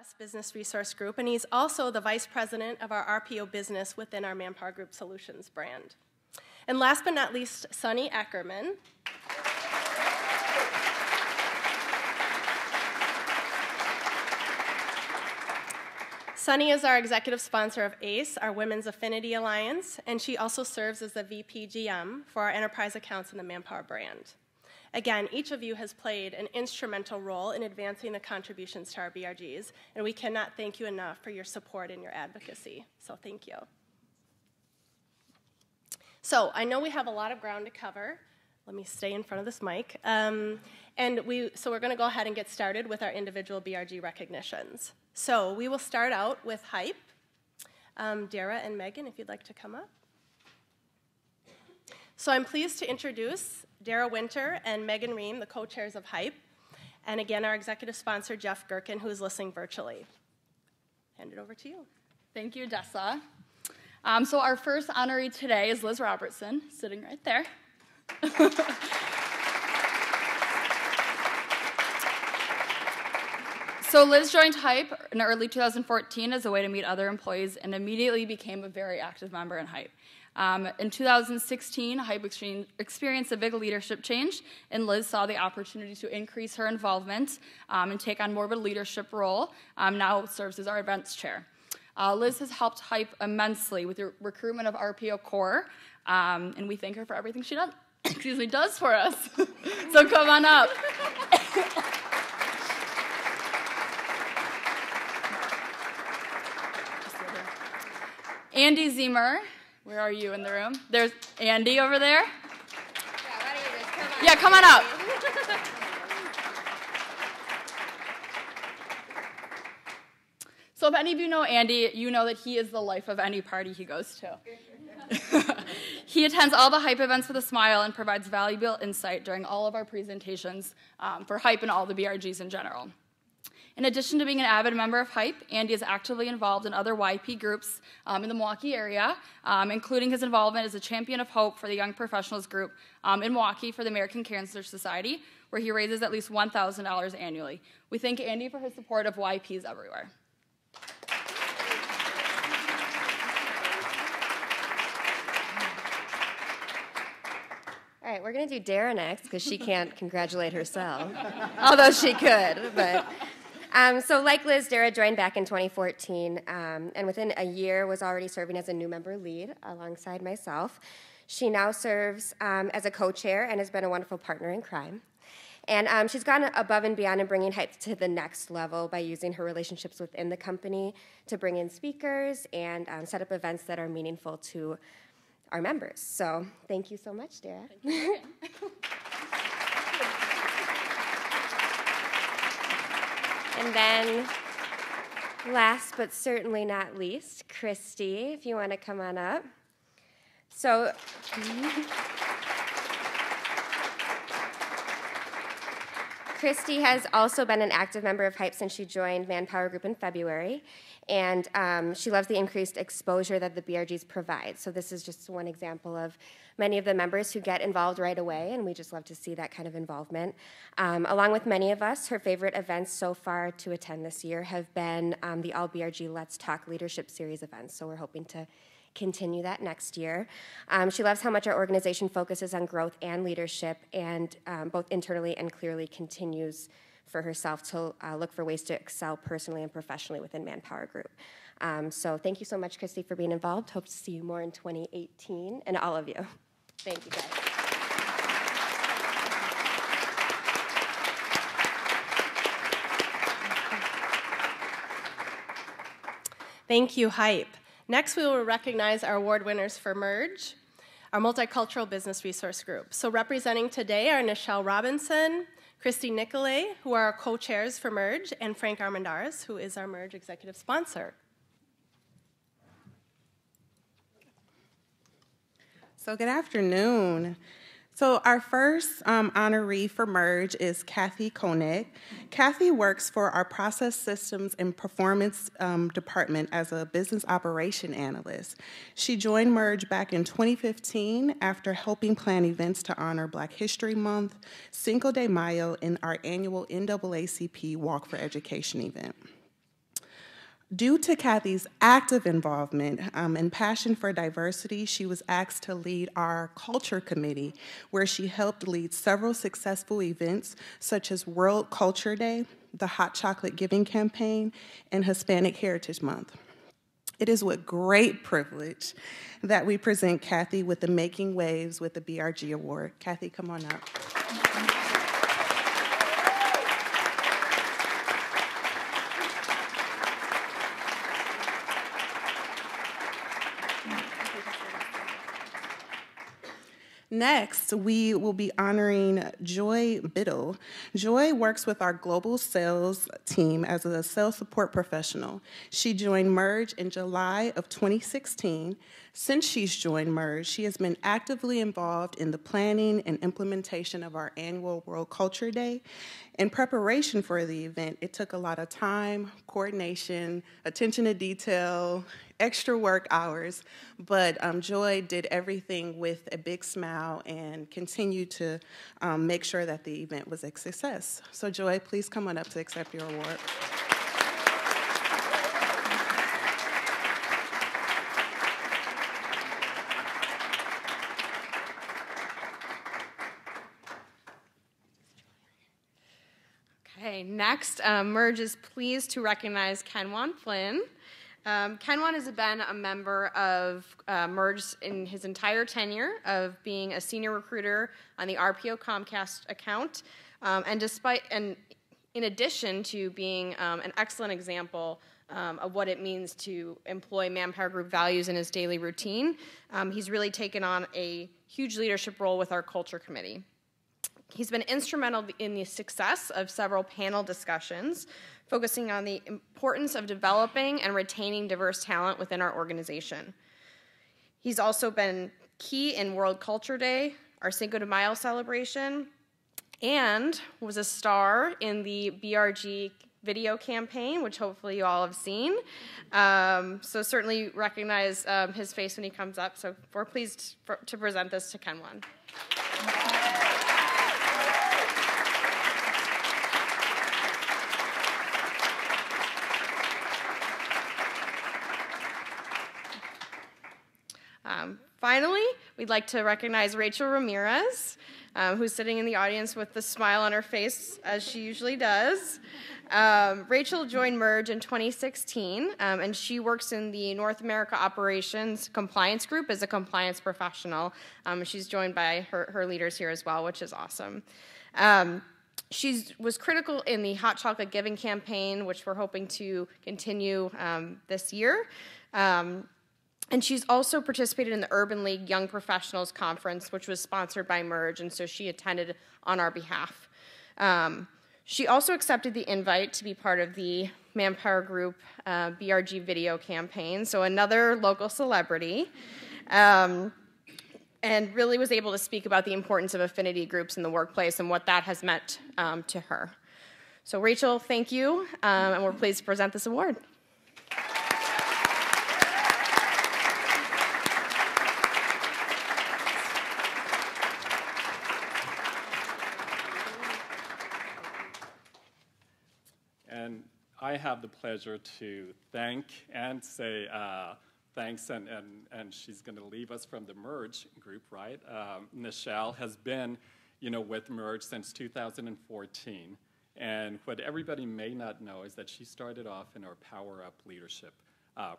Plus Business Resource Group, and he's also the Vice President of our RPO business within our ManpowerGroup Solutions brand. And last but not least, Sunny Eckerman. Sunny is our executive sponsor of ACE, our Women's Affinity Alliance, and she also serves as the VP GM for our enterprise accounts in the Manpower brand. Again, each of you has played an instrumental role in advancing the contributions to our BRGs, and we cannot thank you enough for your support and your advocacy. So thank you. So I know we have a lot of ground to cover. Let me stay in front of this mic. So we're going to go ahead and get started with our individual BRG recognitions. So we will start out with HYPE. Dara and Megan, if you'd like to come up. So I'm pleased to introduce Dara Winter and Megan Ream, the co-chairs of HYPE, and again, our executive sponsor, Jeff Gherkin, who is listening virtually. Hand it over to you. Thank you, Dessa. So our first honoree today is Liz Robertson, sitting right there. So Liz joined HYPE in early 2014 as a way to meet other employees and immediately became a very active member in HYPE. In 2016, HYPE experienced a big leadership change, and Liz saw the opportunity to increase her involvement and take on more of a leadership role. Now serves as our events chair. Liz has helped HYPE immensely with the recruitment of RPO Core, and we thank her for everything she does for us. So come on up. Andy Ziemer, where are you in the room? There's Andy over there. Yeah, come on up. So if any of you know Andy, you know that he is the life of any party he goes to. He attends all the HYPE events with a smile and provides valuable insight during all of our presentations for HYPE and all the BRGs in general. In addition to being an avid member of HYPE, Andy is actively involved in other YP groups in the Milwaukee area, including his involvement as a champion of hope for the Young Professionals Group in Milwaukee for the American Cancer Society, where he raises at least $1,000 annually. We thank Andy for his support of YPs everywhere. All right, we're going to do Dara next because she can't congratulate herself, although she could. But so like Liz, Dara joined back in 2014, and within a year was already serving as a new member lead alongside myself. She now serves as a co-chair and has been a wonderful partner in crime. And she's gone above and beyond in bringing HYPE to the next level by using her relationships within the company to bring in speakers and set up events that are meaningful to our members. So thank you so much, Dara. Thank you. And then last but certainly not least, Christy, if you want to come on up. So Christy has also been an active member of HYPE since she joined ManpowerGroup in February, and she loves the increased exposure that the BRGs provide. So this is just one example of many of the members who get involved right away, and we just love to see that kind of involvement. Along with many of us, her favorite events so far to attend this year have been the All BRG Let's Talk Leadership Series events, so we're hoping to continue that next year. She loves how much our organization focuses on growth and leadership, and both internally and clearly continues for herself to look for ways to excel personally and professionally within ManpowerGroup. So thank you so much, Christy, for being involved. Hope to see you more in 2018, and all of you. Thank you, guys. Thank you, HYPE. Next, we will recognize our award winners for MERGE, our Multicultural Business Resource Group. So representing today are Nichelle Robinson, Christy Nicolay, who are our co-chairs for MERGE, and Frank Armendariz, who is our MERGE executive sponsor. So good afternoon. So our first honoree for MERGE is Kathy Koenig. Kathy works for our Process Systems and Performance Department as a business operation analyst. She joined MERGE back in 2015 after helping plan events to honor Black History Month, Cinco de Mayo, and our annual NAACP Walk for Education event. Due to Kathy's active involvement and passion for diversity, she was asked to lead our culture committee, where she helped lead several successful events such as World Culture Day, the Hot Chocolate Giving Campaign, and Hispanic Heritage Month. It is with great privilege that we present Kathy with the Making Waves with the BRG Award. Kathy, come on up. Next, we will be honoring Joy Biddle. Joy works with our global sales team as a sales support professional. She joined MERGE in July of 2016. Since she's joined MERGE, she has been actively involved in the planning and implementation of our annual World Culture Day. In preparation for the event, it took a lot of time, coordination, attention to detail, extra work hours, but Joy did everything with a big smile and continued to make sure that the event was a success. So Joy, please come on up to accept your award. Okay, next, MERGE is pleased to recognize Kenwan Flynn. Kenwan has been a member of MERGE in his entire tenure of being a senior recruiter on the RPO Comcast account, and in addition to being an excellent example of what it means to employ ManpowerGroup values in his daily routine, he's really taken on a huge leadership role with our culture committee. He's been instrumental in the success of several panel discussions, focusing on the importance of developing and retaining diverse talent within our organization. He's also been key in World Culture Day, our Cinco de Mayo celebration, and was a star in the BRG video campaign, which hopefully you all have seen. So certainly recognize his face when he comes up. So we're pleased to present this to Kenwan. Finally, we'd like to recognize Rachel Ramirez, who's sitting in the audience with the smile on her face, as she usually does. Rachel joined MERGE in 2016, and she works in the North America Operations Compliance Group as a compliance professional. She's joined by her leaders here as well, which is awesome. She was critical in the Hot Chocolate Giving campaign, which we're hoping to continue this year. And she's also participated in the Urban League Young Professionals Conference, which was sponsored by MERGE, and so she attended on our behalf. She also accepted the invite to be part of the ManpowerGroup BRG video campaign, so another local celebrity, and really was able to speak about the importance of affinity groups in the workplace and what that has meant to her. So Rachel, thank you, and we're pleased to present this award. And I have the pleasure to thank and say thanks, and she's going to leave us from the MERGE group, right? Nichelle has been, with MERGE since 2014, and what everybody may not know is that she started off in our Power Up Leadership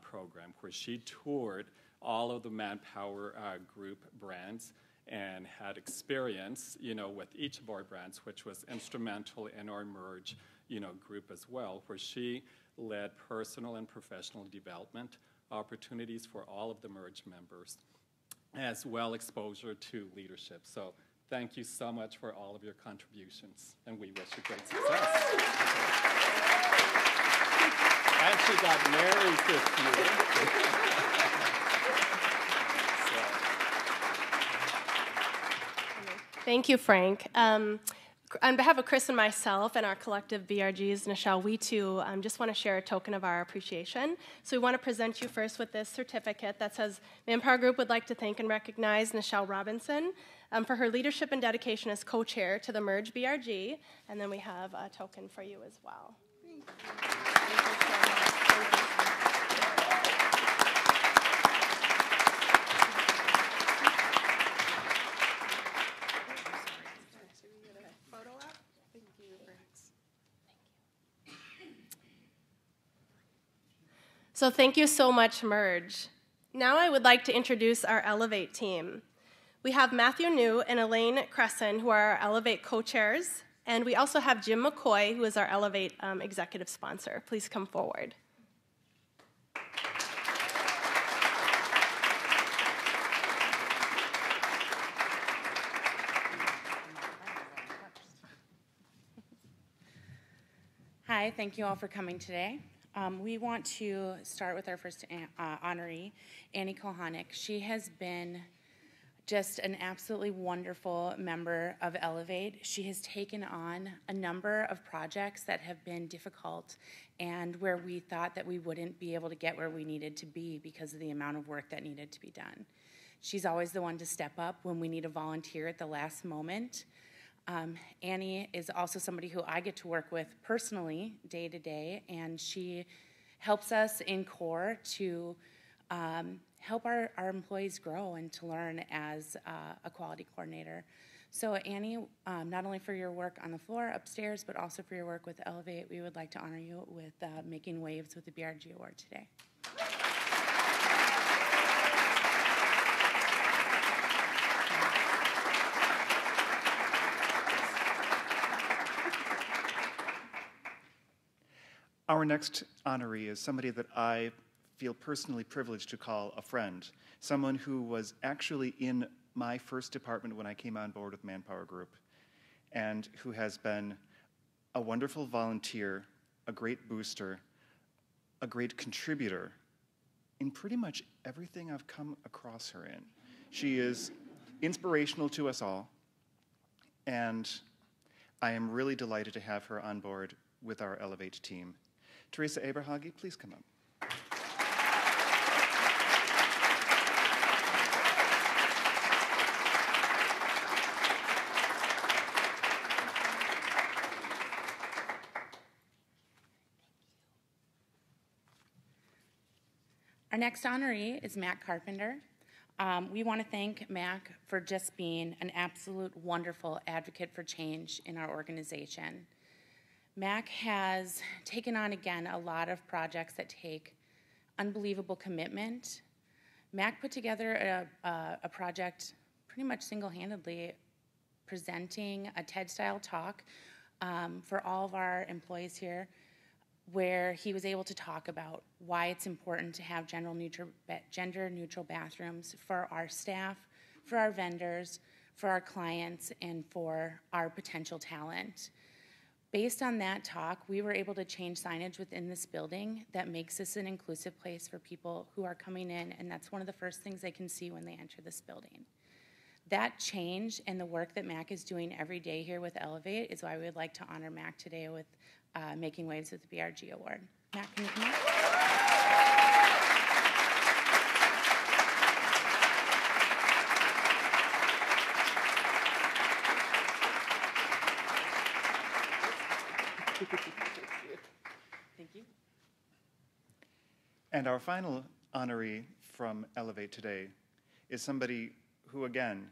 program, where she toured all of the ManpowerGroup brands and had experience, with each of our brands, which was instrumental in our MERGE group as well, where she led personal and professional development opportunities for all of the MERGE members, as well exposure to leadership. So thank you so much for all of your contributions, and we wish you great success. And she got married this year. Thank you, Frank. On behalf of Chris and myself and our collective BRGs, Nichelle, we too just want to share a token of our appreciation. So we want to present you first with this certificate that says, ManpowerGroup would like to thank and recognize Nichelle Robinson for her leadership and dedication as co-chair to the MERGE BRG. And then we have a token for you as well. Thank you so much. Thank you so much. So thank you so much, Merge. Now I would like to introduce our Elevate team. We have Matthew New and Elaine Cresson, who are our Elevate co-chairs, and we also have Jim McCoy, who is our Elevate executive sponsor. Please come forward. Hi, thank you all for coming today. We want to start with our first honoree, Annie Kohanek. She has been just an absolutely wonderful member of Elevate. She has taken on a number of projects that have been difficult and where we thought that we wouldn't be able to get where we needed to be because of the amount of work that needed to be done. She's always the one to step up when we need a volunteer at the last moment. Annie is also somebody who I get to work with personally day to day, and she helps us in CORE to help our employees grow and to learn as a quality coordinator. So Annie, not only for your work on the floor upstairs, but also for your work with Elevate, we would like to honor you with making waves with the BRG Award today. Our next honoree is somebody that I feel personally privileged to call a friend, someone who was actually in my first department when I came on board with ManpowerGroup, and who has been a wonderful volunteer, a great booster, a great contributor in pretty much everything I've come across her in. She is inspirational to us all, and I am really delighted to have her on board with our Elevate team. Teresa Aberhage, please come up. Our next honoree is Mac Carpenter. We want to thank Mac for just being an absolute wonderful advocate for change in our organization. Mac has taken on, again, a lot of projects that take unbelievable commitment. Mac put together a project pretty much single-handedly, presenting a TED-style talk for all of our employees here, where he was able to talk about why it's important to have gender-neutral bathrooms for our staff, for our vendors, for our clients, and for our potential talent. Based on that talk, we were able to change signage within this building that makes this an inclusive place for people who are coming in, and that's one of the first things they can see when they enter this building. That change and the work that Mac is doing every day here with Elevate is why we would like to honor Mac today with making waves with the BRG Award. Mac, can you come up? Thank you. And our final honoree from Elevate today is somebody who, again,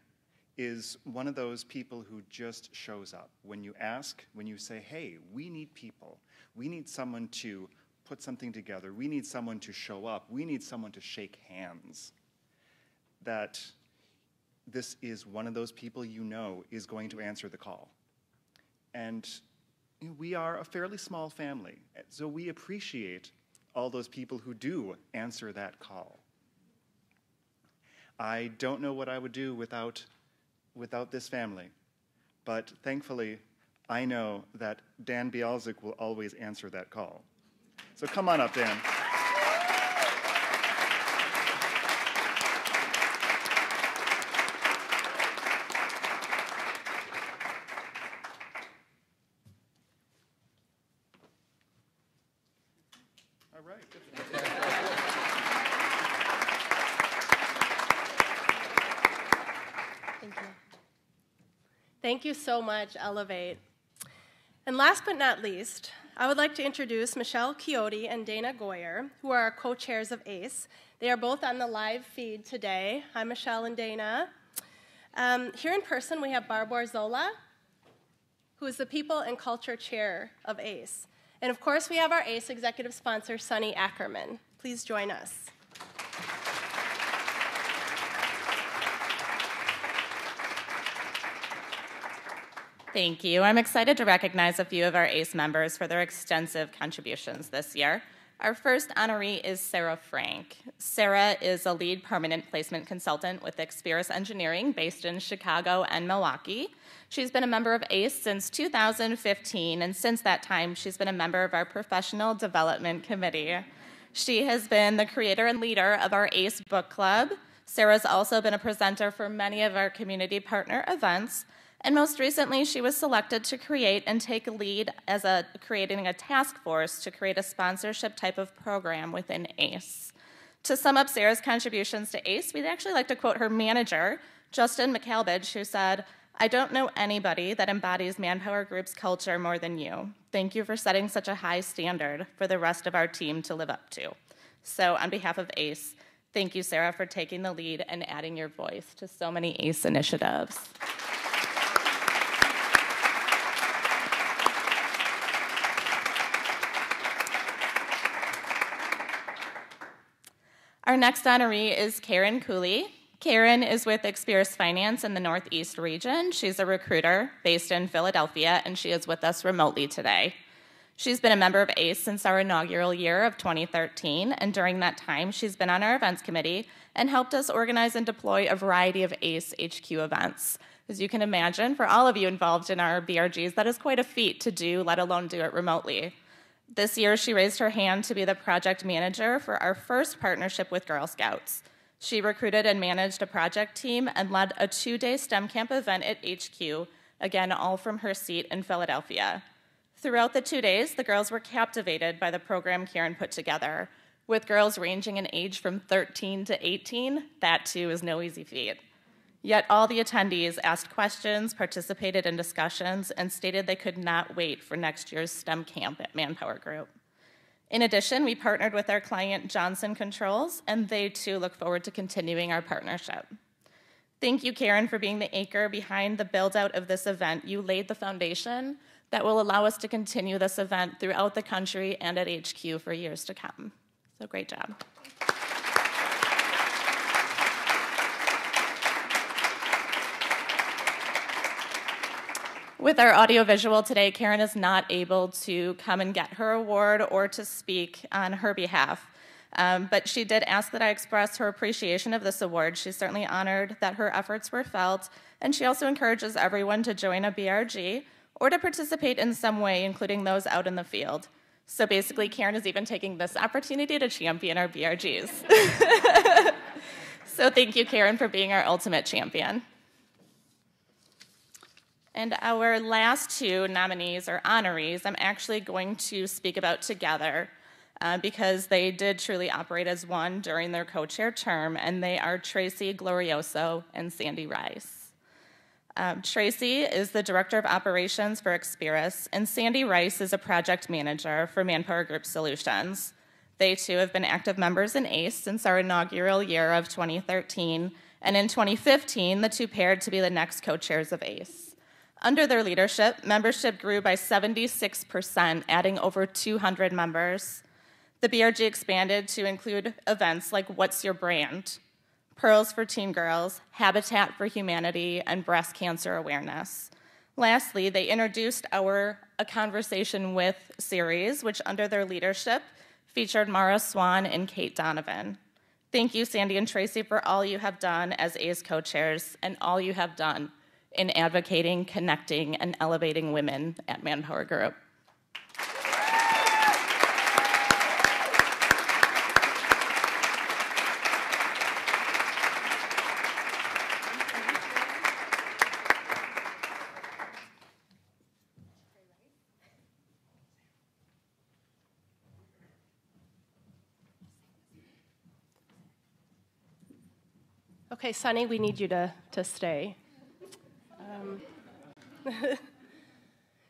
is one of those people who just shows up. When you ask, when you say, hey, we need people, we need someone to put something together, we need someone to show up, we need someone to shake hands, that this is one of those people you know is going to answer the call. And we are a fairly small family, so we appreciate all those people who do answer that call. I don't know what I would do without this family, but thankfully, I know that Dan Bialzik will always answer that call. So come on up, Dan. All right. Thank you. Thank you so much, Elevate. And last but not least, I would like to introduce Michelle Chiotti and Dana Goyer, who are our co-chairs of ACE. They are both on the live feed today. Hi, Michelle and Dana. Here in person, we have Barb Warzola, who is the People and Culture Chair of ACE. And of course, we have our ACE executive sponsor, Sunny Ackerman. Please join us. Thank you. I'm excited to recognize a few of our ACE members for their extensive contributions this year. Our first honoree is Sarah Frank. Sarah is a lead permanent placement consultant with Experis Engineering based in Chicago and Milwaukee. She's been a member of ACE since 2015, and since that time, she's been a member of our Professional Development Committee. She has been the creator and leader of our ACE Book Club. Sarah's also been a presenter for many of our community partner events, and most recently, she was selected to create and take a lead as creating a task force to create a sponsorship type of program within ACE. To sum up Sarah's contributions to ACE, we'd actually like to quote her manager, Justin McAlbidge, who said, "I don't know anybody that embodies ManpowerGroup's culture more than you. Thank you for setting such a high standard for the rest of our team to live up to." So on behalf of ACE, thank you, Sarah, for taking the lead and adding your voice to so many ACE initiatives. Our next honoree is Karen Cooley. Karen is with Experis Finance in the Northeast region. She's a recruiter based in Philadelphia, and she is with us remotely today. She's been a member of ACE since our inaugural year of 2013, and during that time, she's been on our events committee and helped us organize and deploy a variety of ACE HQ events. As you can imagine, for all of you involved in our BRGs, that is quite a feat to do, let alone do it remotely. This year, she raised her hand to be the project manager for our first partnership with Girl Scouts. She recruited and managed a project team and led a 2-day STEM camp event at HQ, again, all from her seat in Philadelphia. Throughout the 2 days, the girls were captivated by the program Karen put together. With girls ranging in age from 13 to 18, that too is no easy feat. Yet all the attendees asked questions, participated in discussions, and stated they could not wait for next year's STEM camp at ManpowerGroup. In addition, we partnered with our client Johnson Controls, and they too look forward to continuing our partnership. Thank you, Karen, for being the anchor behind the build-out of this event. You laid the foundation that will allow us to continue this event throughout the country and at HQ for years to come. So great job. With our audiovisual today, Karen is not able to come and get her award or to speak on her behalf, but she did ask that I express her appreciation of this award. She's certainly honored that her efforts were felt, and she also encourages everyone to join a BRG or to participate in some way, including those out in the field. So basically, Karen is even taking this opportunity to champion our BRGs. So thank you, Karen, for being our ultimate champion. And our last two nominees or honorees, I'm actually going to speak about together because they did truly operate as one during their co-chair term, and they are Tracy Glorioso and Sandy Rice. Tracy is the Director of Operations for Experis, and Sandy Rice is a project manager for ManpowerGroup Solutions. They too have been active members in ACE since our inaugural year of 2013, and in 2015, the two paired to be the next co-chairs of ACE. Under their leadership, membership grew by 76%, adding over 200 members. The BRG expanded to include events like What's Your Brand?, Pearls for Teen Girls, Habitat for Humanity, and Breast Cancer Awareness. Lastly, they introduced our A Conversation With series, which under their leadership featured Mara Swan and Kate Donovan. Thank you, Sandy and Tracy, for all you have done as ACE co-chairs and all you have done in advocating, connecting, and elevating women at ManpowerGroup. Okay, Sunny, we need you to stay.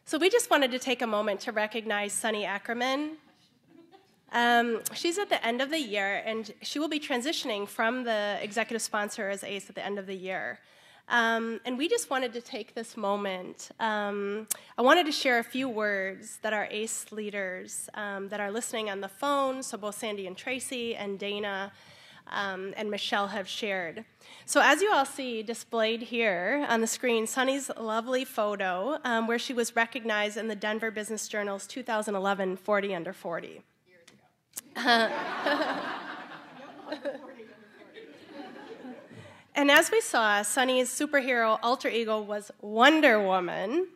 So we just wanted to take a moment to recognize Sunny Ackerman. She's at the end of the year, and she will be transitioning from the executive sponsor as ACE at the end of the year. And we just wanted to take this moment. I wanted to share a few words that our ACE leaders that are listening on the phone, so both Sandy and Tracy and Dana and Michelle have shared. So as you all see displayed here on the screen, Sunny's lovely photo where she was recognized in the Denver Business Journal's 2011 40 Under 40. And as we saw, Sunny's superhero alter ego was Wonder Woman.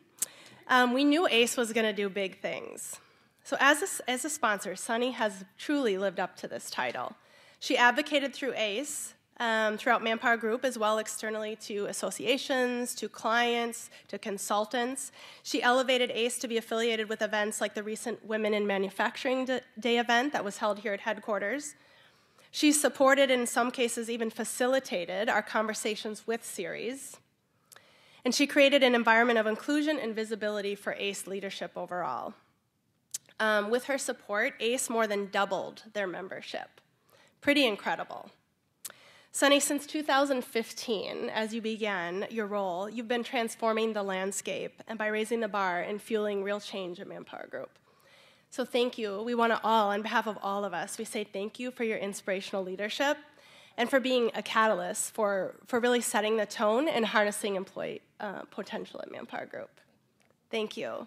We knew ACE was going to do big things. So as a sponsor, Sunny has truly lived up to this title. She advocated through ACE, throughout ManpowerGroup, as well externally to associations, to clients, to consultants. She elevated ACE to be affiliated with events like the recent Women in Manufacturing Day event that was held here at headquarters. She supported, and in some cases even facilitated, our Conversations With series. And she created an environment of inclusion and visibility for ACE leadership overall. With her support, ACE more than doubled their membership. Pretty incredible. Sunny, since 2015, as you began your role, you've been transforming the landscape and by raising the bar and fueling real change at ManpowerGroup. So thank you. We want to all, on behalf of all of us, we say thank you for your inspirational leadership and for being a catalyst for really setting the tone and harnessing employee potential at ManpowerGroup. Thank you.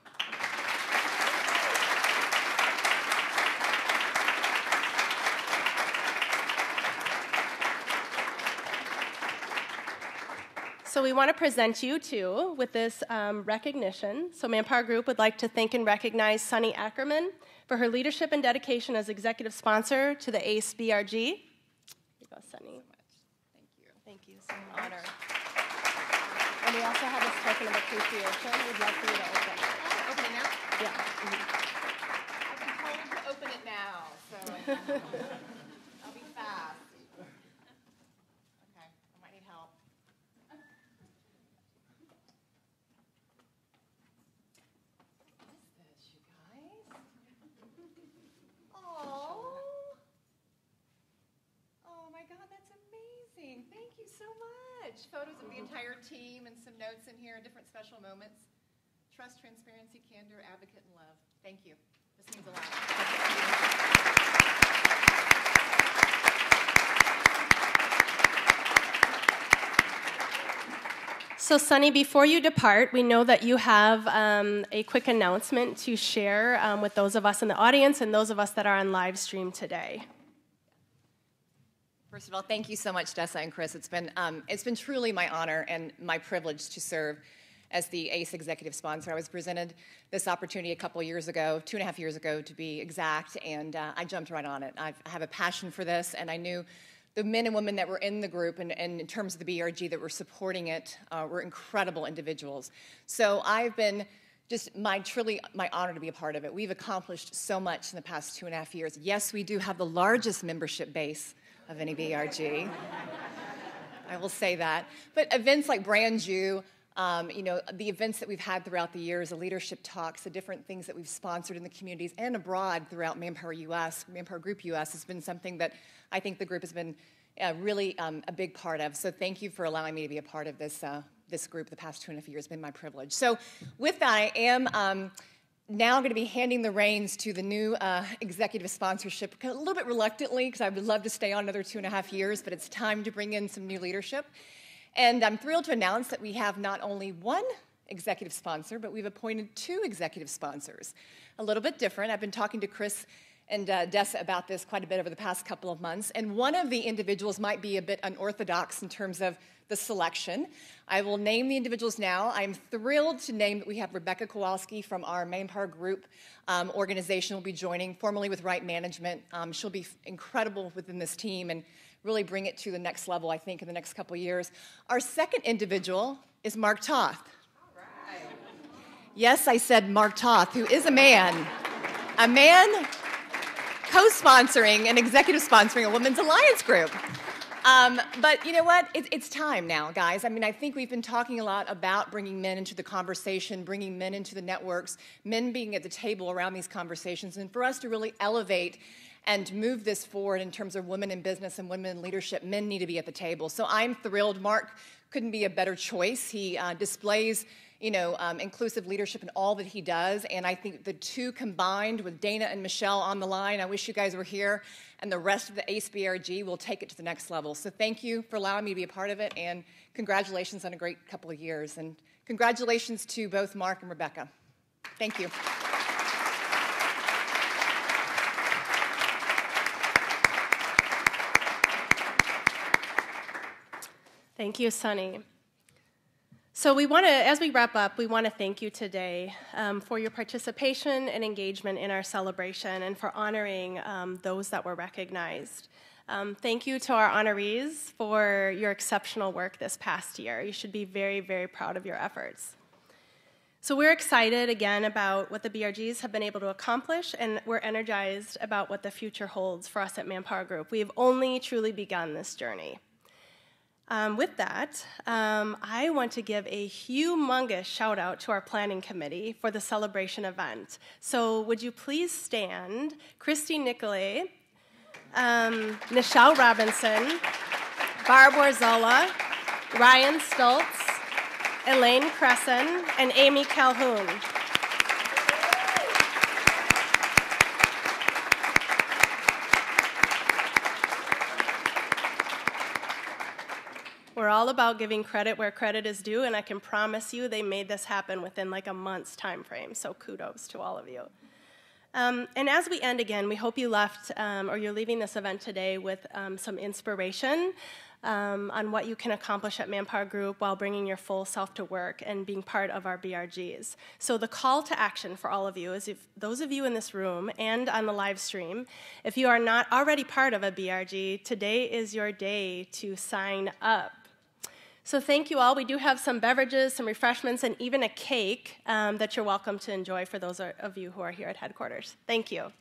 So we want to present you, too, with this recognition. So ManpowerGroup would like to thank and recognize Sunny Ackerman for her leadership and dedication as executive sponsor to the ACE BRG. Here you go, Sunny. Thank you. Thank you so An much. honor. And we also have this token of appreciation. We'd love for you to open it. Open it now? Yeah. I've been told to open it now, so I'll be fast. Okay, I might need help. Thank you so much. Photos of the entire team and some notes in here and different special moments. Trust, transparency, candor, advocate, and love. Thank you. This means a lot. So, Sunny, before you depart, we know that you have a quick announcement to share with those of us in the audience and those of us that are on live stream today. First of all, thank you so much, Dessa and Chris. It's been truly my honor and my privilege to serve as the ACE executive sponsor. I was presented this opportunity a couple years ago, 2.5 years ago to be exact, and I jumped right on it. I have a passion for this, and I knew the men and women that were in the group and in terms of the BRG that were supporting it were incredible individuals. So I've been just truly my honor to be a part of it. We've accomplished so much in the past 2.5 years. Yes, we do have the largest membership base of any BRG. I will say that. But events like Brand New, the events that we've had throughout the years, the leadership talks, the different things that we've sponsored in the communities and abroad throughout ManpowerGroup US has been something that I think the group has been really a big part of. So thank you for allowing me to be a part of this group the past 2.5 years. It's been my privilege. So with that, I am now going to be handing the reins to the new executive sponsorship, a little bit reluctantly, because I would love to stay on another 2.5 years, but it's time to bring in some new leadership. And I'm thrilled to announce that we have not only one executive sponsor, but we've appointed 2 executive sponsors. A little bit different. I've been talking to Chris and Dessa about this quite a bit over the past couple of months, and one of the individuals might be a bit unorthodox in terms of the selection. I will name the individuals now. I'm thrilled to name that we have Rebecca Kowalski from our ManpowerGroup organization will be joining, formerly with Right Management. She'll be incredible within this team and really bring it to the next level, I think, in the next couple of years. Our second individual is Mark Toth. All right. Yes, I said Mark Toth, who is a man co-sponsoring and executive sponsoring a women's alliance group. But you know what? It's time now, guys. I mean, I think we've been talking a lot about bringing men into the conversation, bringing men into the networks, men being at the table around these conversations, and for us to really elevate and move this forward in terms of women in business and women in leadership. Men need to be at the table. So I'm thrilled. Mark couldn't be a better choice. He displays inclusive leadership in all that he does, and I think the two combined with Dana and Michelle on the line, I wish you guys were here, and the rest of the ACE BRG will take it to the next level. So thank you for allowing me to be a part of it, and congratulations on a great couple of years, and congratulations to both Mark and Rebecca. Thank you. Thank you, Sunny. So as we wrap up, we want to thank you today for your participation and engagement in our celebration and for honoring those that were recognized. Thank you to our honorees for your exceptional work this past year. You should be very, very proud of your efforts. So we're excited again about what the BRGs have been able to accomplish, and we're energized about what the future holds for us at ManpowerGroup. We've only truly begun this journey. With that, I want to give a humongous shout out to our planning committee for the celebration event. So would you please stand, Christy Nicolay, Nichelle Robinson, Barb Warzola, Ryan Stultz, Elaine Cresson, and Amy Calhoun. We're all about giving credit where credit is due, and I can promise you they made this happen within like a month's time frame, so kudos to all of you. And as we end again, we hope you left, or you're leaving this event today with some inspiration on what you can accomplish at ManpowerGroup while bringing your full self to work and being part of our BRGs. So the call to action for all of you is, if those of you in this room and on the live stream, if you are not already part of a BRG, today is your day to sign up. So thank you all. We do have some beverages, some refreshments, and even a cake that you're welcome to enjoy for those of you who are here at headquarters. Thank you.